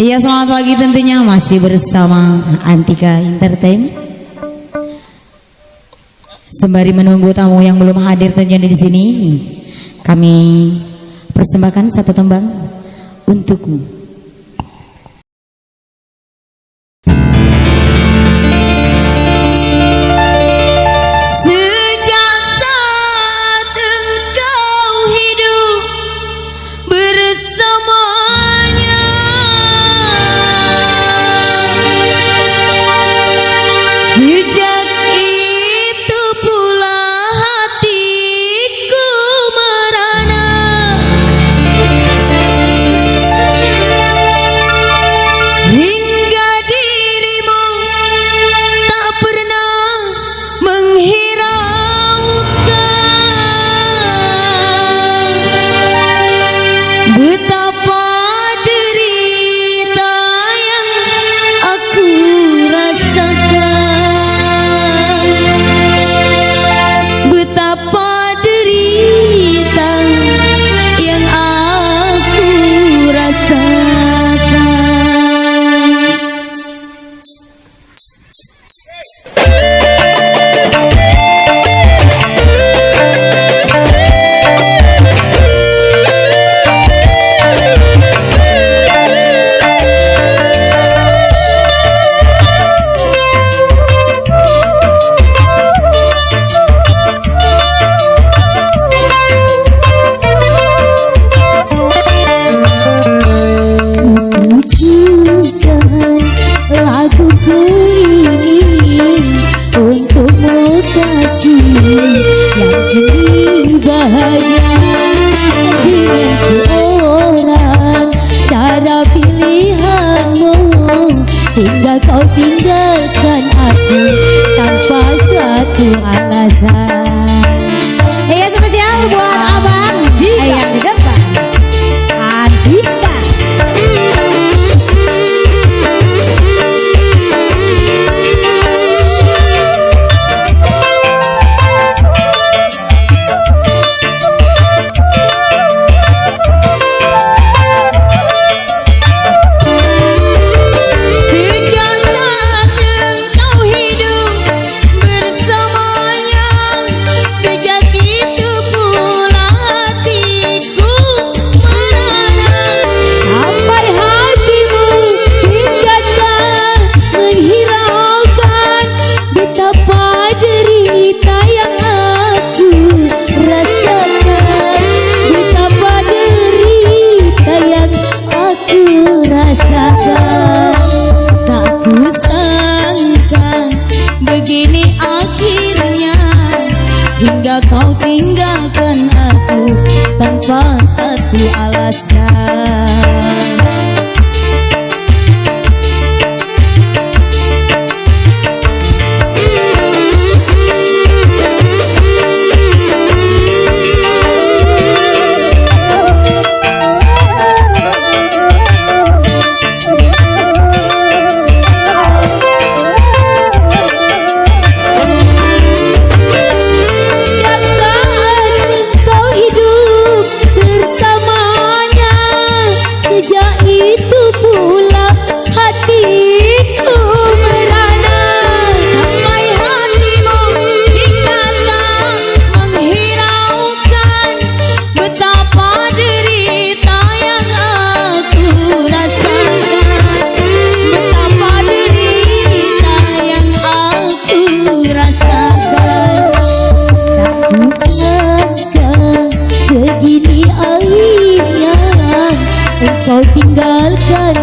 Iya, selamat pagi tentunya masih bersama Antika Entertainment. Sembari menunggu tamu yang belum hadir tentunya di sini, kami persembahkan satu tembang untukmu. Hingga kau tinggalkan aku tanpa suatu alasan. Iya, spesial buat abang yang di depan Andika. Begini akhirnya, hingga kau tinggalkan aku tanpa satu alasan. Kau tinggalkan